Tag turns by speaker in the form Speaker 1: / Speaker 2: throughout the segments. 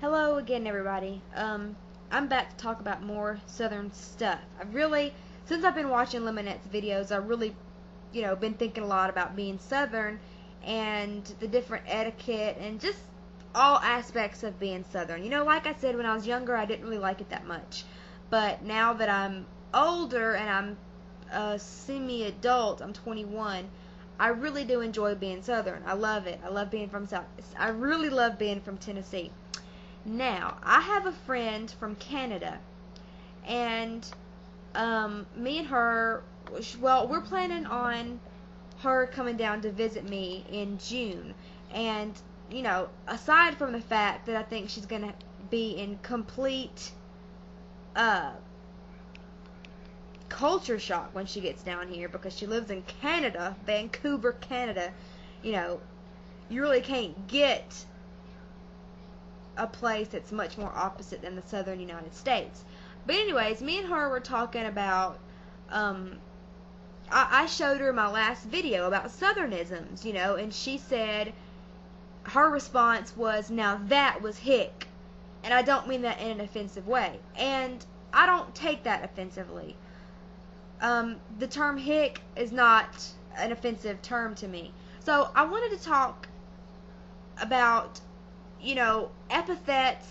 Speaker 1: Hello again, everybody. I'm back to talk about more Southern stuff. Since I've been watching Lemonette's videos, I've really, been thinking a lot about being Southern and the different etiquette and just all aspects of being Southern. Like I said, when I was younger, I didn't really like it that much. But now that I'm older and I'm a semi-adult, I'm 21, I really do enjoy being Southern. I love it. I love being from South. I really love being from Tennessee. Now, I have a friend from Canada, and me and her, well, we're planning on her coming down to visit me in June. And, aside from the fact that I think she's going to be in complete culture shock when she gets down here because she lives in Canada, Vancouver, Canada, you really can't get a place that's much more opposite than the southern United States. But anyways, me and her were talking about, I showed her my last video about southernisms, and she said, her response was, now that was hick. And I don't mean that in an offensive way. And I don't take that offensively. The term hick is not an offensive term to me. So I wanted to talk about epithets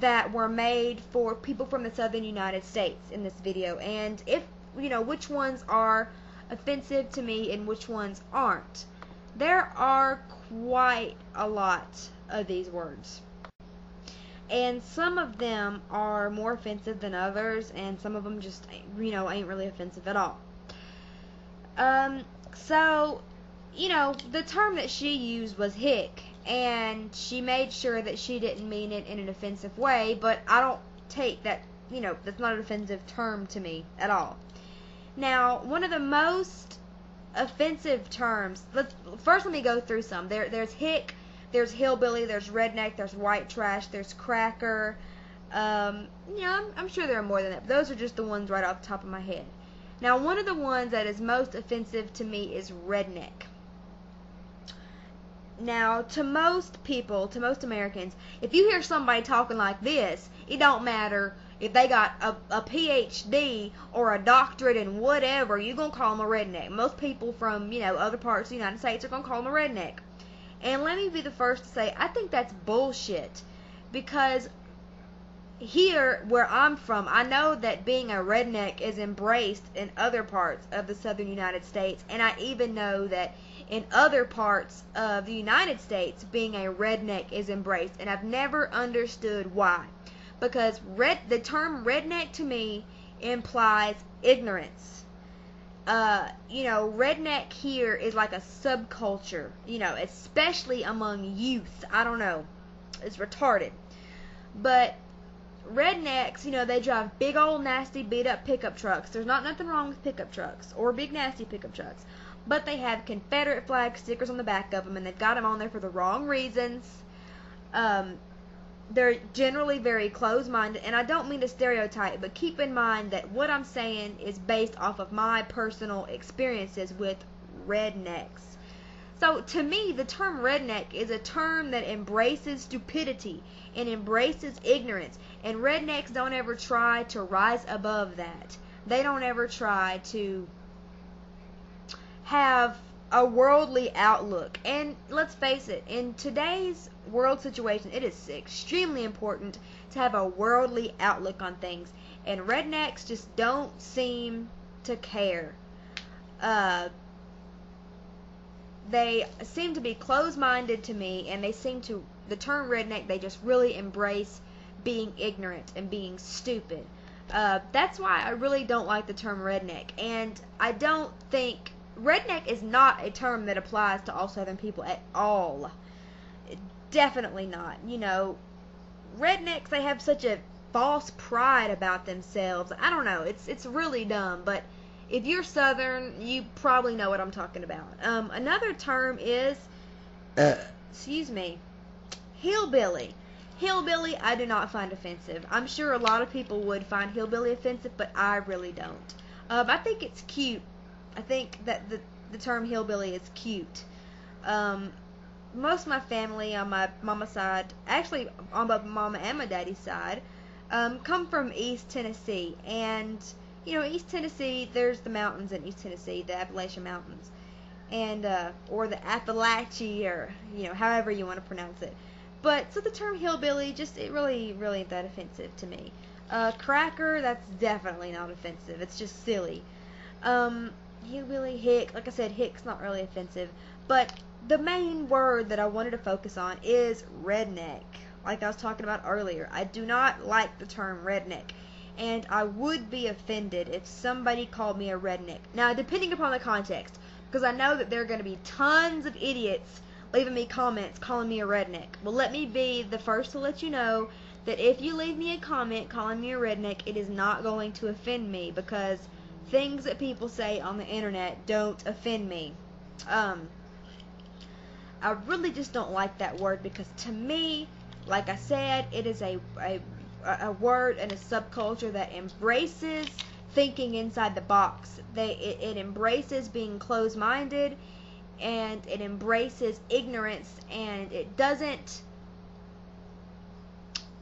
Speaker 1: that were made for people from the southern United States in this video, and if which ones are offensive to me and which ones aren't. There are quite a lot of these words, and some of them are more offensive than others, and some of them just ain't really offensive at all. So the term that she used was hick, and she made sure that she didn't mean it in an offensive way, but I don't take that, that's not an offensive term to me at all. Now, one of the most offensive terms, let me go through some. There's hick, there's hillbilly, there's redneck, there's white trash, there's cracker. I'm sure there are more than that, but those are just the ones right off the top of my head. Now, one of the ones that is most offensive to me is redneck. Now, to most people, to most Americans, if you hear somebody talking like this, it don't matter if they got a PhD or a doctorate in whatever, you're going to call them a redneck. Most people from, other parts of the United States are going to call them a redneck. And let me be the first to say, I think that's bullshit. Because here, where I'm from, I know that being a redneck is embraced in other parts of the southern United States. And I even know that in other parts of the United States, being a redneck is embraced, and I've never understood why. Because the term redneck to me implies ignorance. Redneck here is like a subculture, especially among youth. I don't know. It's retarded. But rednecks, they drive big old nasty beat up pickup trucks. There's nothing wrong with pickup trucks or big nasty pickup trucks. But they have Confederate flag stickers on the back of them, and they've got them on there for the wrong reasons. They're generally very closed-minded, and I don't mean to stereotype, but keep in mind that what I'm saying is based off of my personal experiences with rednecks. So, to me, the term redneck is a term that embraces stupidity and embraces ignorance, and rednecks don't ever try to rise above that. They don't ever try to have a worldly outlook. And let's face it, in today's world situation, it is extremely important to have a worldly outlook on things, and rednecks just don't seem to care. They seem to be closed-minded to me, and the term redneck, they just really embrace being ignorant and being stupid. That's why I really don't like the term redneck, and I don't think redneck is not a term that applies to all southern people at all. Definitely not. Rednecks, they have such a false pride about themselves. I don't know. It's really dumb, but if you're southern, you probably know what I'm talking about. Another term is, hillbilly. Hillbilly, I do not find offensive. I'm sure a lot of people would find hillbilly offensive, but I really don't. I think it's cute. I think that the term hillbilly is cute. most of my family on my mama's side, actually on my mama and my daddy's side, come from East Tennessee. And, East Tennessee, there's the mountains in East Tennessee, the Appalachian Mountains. And, or the Appalachia, or, however you want to pronounce it. But, so the term hillbilly, it really, really ain't that offensive to me. Cracker, that's definitely not offensive. It's just silly. Hillbilly, hick, like I said, hick's not really offensive. But the main word that I wanted to focus on is redneck. Like I was talking about earlier, I do not like the term redneck. And I would be offended if somebody called me a redneck. Now, depending upon the context, because I know that there are going to be tons of idiots leaving me comments calling me a redneck. Well, let me be the first to let you know that if you leave me a comment calling me a redneck, it is not going to offend me, because things that people say on the internet don't offend me. I really just don't like that word, because to me, like I said, it is a word and a subculture that embraces thinking inside the box. It embraces being closed-minded, and it embraces ignorance, and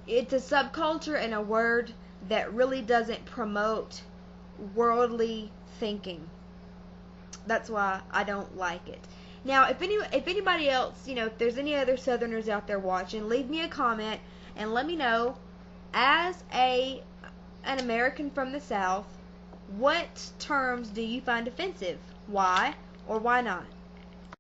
Speaker 1: it's a subculture and a word that really doesn't promote worldly thinking. That's why I don't like it. Now, if anybody else, if there's any other Southerners out there watching, leave me a comment and let me know, as an American from the South, what terms do you find offensive? Why or why not?